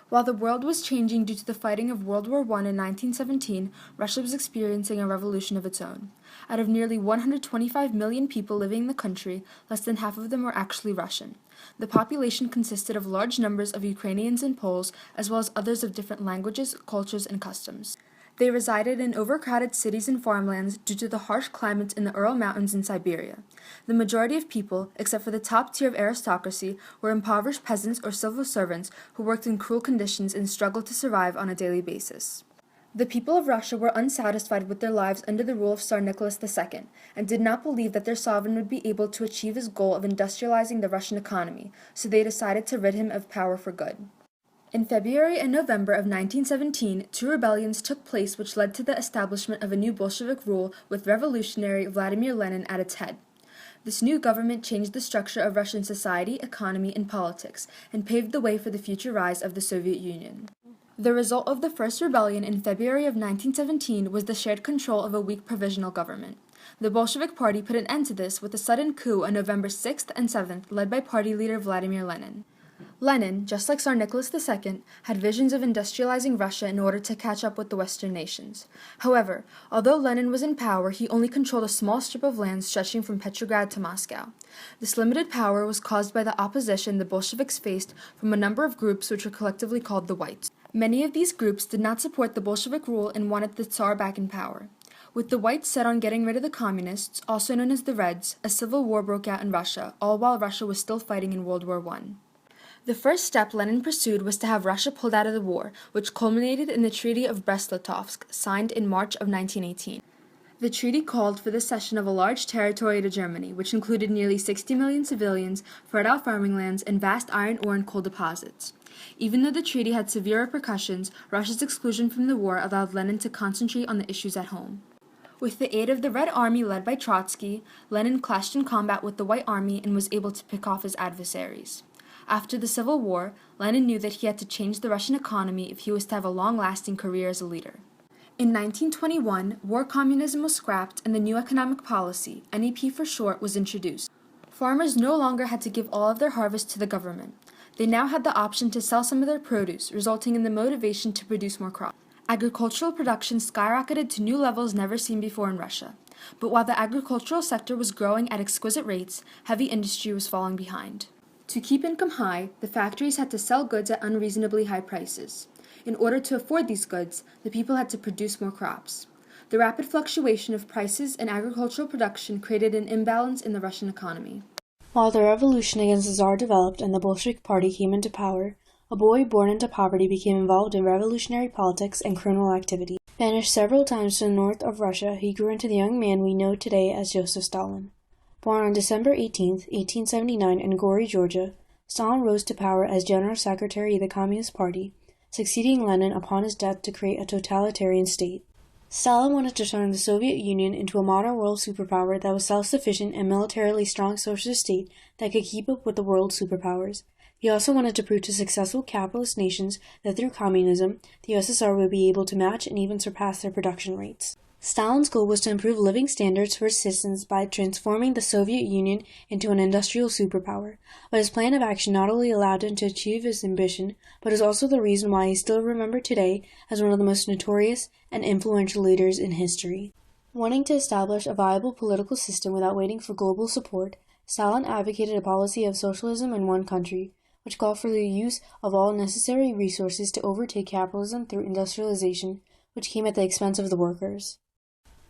While the world was changing due to the fighting of World War I in 1917, Russia was experiencing a revolution of its own. Out of nearly 125 million people living in the country, less than half of them were actually Russian. The population consisted of large numbers of Ukrainians and Poles, as well as others of different languages, cultures, and customs. They resided in overcrowded cities and farmlands due to the harsh climates in the Ural Mountains in Siberia. The majority of people, except for the top tier of aristocracy, were impoverished peasants or civil servants who worked in cruel conditions and struggled to survive on a daily basis. The people of Russia were unsatisfied with their lives under the rule of Tsar Nicholas II and did not believe that their sovereign would be able to achieve his goal of industrializing the Russian economy, so they decided to rid him of power for good. In February and November of 1917, two rebellions took place which led to the establishment of a new Bolshevik rule with revolutionary Vladimir Lenin at its head. This new government changed the structure of Russian society, economy, and politics, and paved the way for the future rise of the Soviet Union. The result of the first rebellion in February of 1917 was the shared control of a weak provisional government. The Bolshevik Party put an end to this with a sudden coup on November 6th and 7th, led by party leader Vladimir Lenin. Lenin, just like Tsar Nicholas II, had visions of industrializing Russia in order to catch up with the Western nations. However, although Lenin was in power, he only controlled a small strip of land stretching from Petrograd to Moscow. This limited power was caused by the opposition the Bolsheviks faced from a number of groups which were collectively called the Whites. Many of these groups did not support the Bolshevik rule and wanted the Tsar back in power. With the Whites set on getting rid of the Communists, also known as the Reds, a civil war broke out in Russia, all while Russia was still fighting in World War I. The first step Lenin pursued was to have Russia pulled out of the war, which culminated in the Treaty of Brest-Litovsk, signed in March of 1918. The treaty called for the cession of a large territory to Germany, which included nearly 60 million civilians, fertile farming lands, and vast iron ore and coal deposits. Even though the treaty had severe repercussions, Russia's exclusion from the war allowed Lenin to concentrate on the issues at home. With the aid of the Red Army led by Trotsky, Lenin clashed in combat with the White Army and was able to pick off his adversaries. After the Civil War, Lenin knew that he had to change the Russian economy if he was to have a long-lasting career as a leader. In 1921, war communism was scrapped and the new economic policy, NEP for short, was introduced. Farmers no longer had to give all of their harvest to the government. They now had the option to sell some of their produce, resulting in the motivation to produce more crops. Agricultural production skyrocketed to new levels never seen before in Russia. But while the agricultural sector was growing at exquisite rates, heavy industry was falling behind. To keep income high, the factories had to sell goods at unreasonably high prices. In order to afford these goods, the people had to produce more crops. The rapid fluctuation of prices and agricultural production created an imbalance in the Russian economy. While the revolution against the Tsar developed and the Bolshevik Party came into power, a boy born into poverty became involved in revolutionary politics and criminal activity. Banished several times to the north of Russia, he grew into the young man we know today as Joseph Stalin. Born on December 18, 1879 in Gori, Georgia, Stalin rose to power as General Secretary of the Communist Party, succeeding Lenin upon his death to create a totalitarian state. Stalin wanted to turn the Soviet Union into a modern world superpower that was self-sufficient and militarily strong socialist state that could keep up with the world superpowers. He also wanted to prove to successful capitalist nations that through communism, the USSR would be able to match and even surpass their production rates. Stalin's goal was to improve living standards for his citizens by transforming the Soviet Union into an industrial superpower, but his plan of action not only allowed him to achieve his ambition, but is also the reason why he is still remembered today as one of the most notorious and influential leaders in history. Wanting to establish a viable political system without waiting for global support, Stalin advocated a policy of socialism in one country, which called for the use of all necessary resources to overtake capitalism through industrialization, which came at the expense of the workers.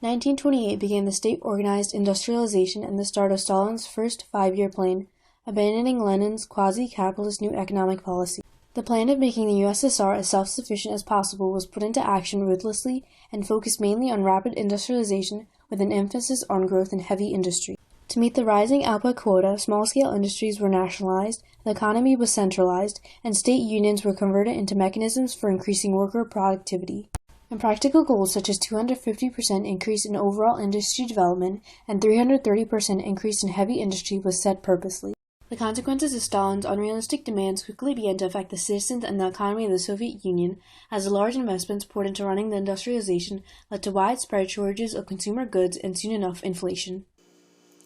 1928 began the state-organized industrialization and the start of Stalin's first five-year plan, abandoning Lenin's quasi-capitalist new economic policy. The plan of making the USSR as self-sufficient as possible was put into action ruthlessly and focused mainly on rapid industrialization with an emphasis on growth in heavy industry. To meet the rising output quota, small-scale industries were nationalized, the economy was centralized, and state unions were converted into mechanisms for increasing worker productivity. And practical goals such as 250% increase in overall industry development and 330% increase in heavy industry was set purposely. The consequences of Stalin's unrealistic demands quickly began to affect the citizens and the economy of the Soviet Union, as the large investments poured into running the industrialization led to widespread shortages of consumer goods and soon enough inflation.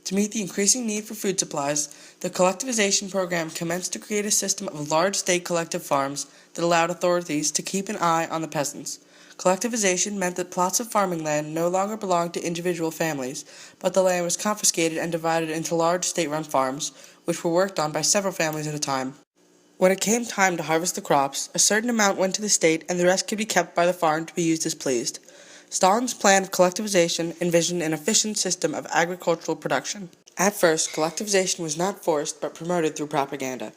To meet the increasing need for food supplies, the collectivization program commenced to create a system of large state collective farms that allowed authorities to keep an eye on the peasants. Collectivization meant that plots of farming land no longer belonged to individual families, but the land was confiscated and divided into large state-run farms, which were worked on by several families at a time. When it came time to harvest the crops, a certain amount went to the state and the rest could be kept by the farm to be used as pleased. Stalin's plan of collectivization envisioned an efficient system of agricultural production. At first, collectivization was not forced but promoted through propaganda.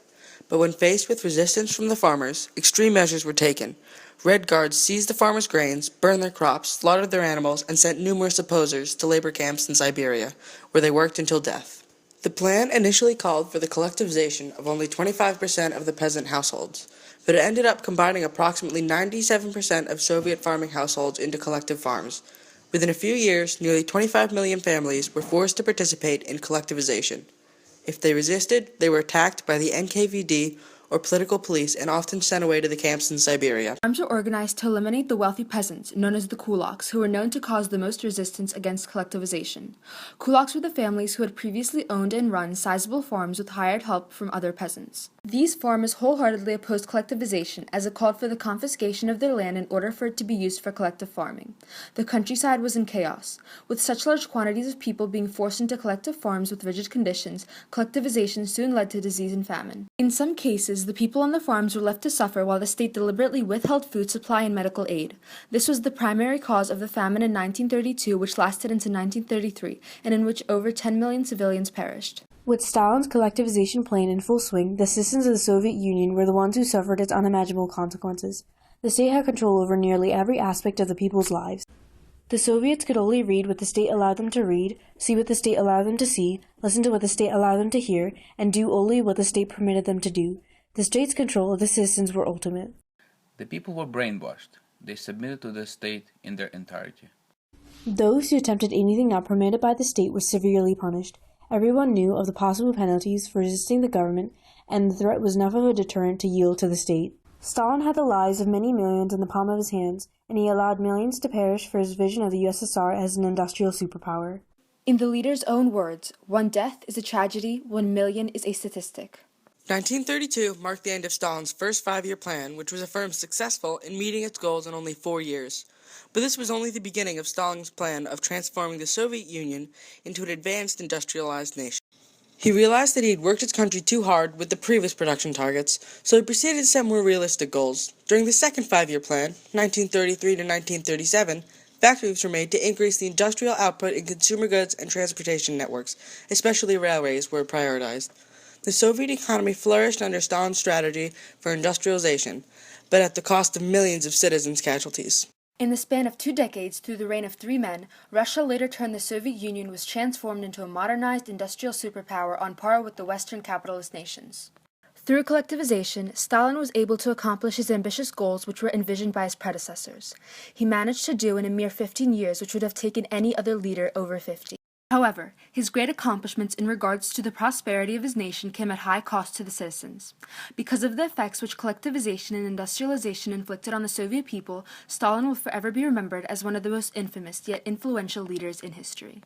But when faced with resistance from the farmers, extreme measures were taken. Red Guards seized the farmers' grains, burned their crops, slaughtered their animals, and sent numerous opposers to labor camps in Siberia, where they worked until death. The plan initially called for the collectivization of only 25% of the peasant households, but it ended up combining approximately 97% of Soviet farming households into collective farms. Within a few years, nearly 25 million families were forced to participate in collectivization. If they resisted, they were attacked by the NKVD or political police and often sent away to the camps in Siberia. Farms were organized to eliminate the wealthy peasants, known as the kulaks, who were known to cause the most resistance against collectivization. Kulaks were the families who had previously owned and run sizable farms with hired help from other peasants. These farmers wholeheartedly opposed collectivization, as it called for the confiscation of their land in order for it to be used for collective farming. The countryside was in chaos. With such large quantities of people being forced into collective farms with rigid conditions, collectivization soon led to disease and famine. In some cases, the people on the farms were left to suffer while the state deliberately withheld food supply and medical aid. This was the primary cause of the famine in 1932, which lasted into 1933, and in which over 10 million civilians perished. With Stalin's collectivization plan in full swing, the citizens of the Soviet Union were the ones who suffered its unimaginable consequences. The state had control over nearly every aspect of the people's lives. The Soviets could only read what the state allowed them to read, see what the state allowed them to see, listen to what the state allowed them to hear, and do only what the state permitted them to do. The state's control of the citizens were ultimate. The people were brainwashed. They submitted to the state in their entirety. Those who attempted anything not permitted by the state were severely punished. Everyone knew of the possible penalties for resisting the government, and the threat was enough of a deterrent to yield to the state. Stalin had the lives of many millions in the palm of his hands, and he allowed millions to perish for his vision of the USSR as an industrial superpower. In the leader's own words, 1 death is a tragedy, 1 million is a statistic. 1932 marked the end of Stalin's first 5-year plan, which was affirmed successful in meeting its goals in only 4 years. But this was only the beginning of Stalin's plan of transforming the Soviet Union into an advanced industrialized nation. He realized that he had worked his country too hard with the previous production targets, so he proceeded to set more realistic goals. During the second 5-year plan, 1933 to 1937, factories were made to increase the industrial output in consumer goods and transportation networks, especially railways were prioritized. The Soviet economy flourished under Stalin's strategy for industrialization, but at the cost of millions of citizens' casualties. In the span of 2 decades, through the reign of 3 men, Russia later turned the Soviet Union was transformed into a modernized industrial superpower on par with the Western capitalist nations. Through collectivization, Stalin was able to accomplish his ambitious goals which were envisioned by his predecessors. He managed to do in a mere 15 years which would have taken any other leader over 50. However, his great accomplishments in regards to the prosperity of his nation came at high cost to the citizens. Because of the effects which collectivization and industrialization inflicted on the Soviet people, Stalin will forever be remembered as one of the most infamous yet influential leaders in history.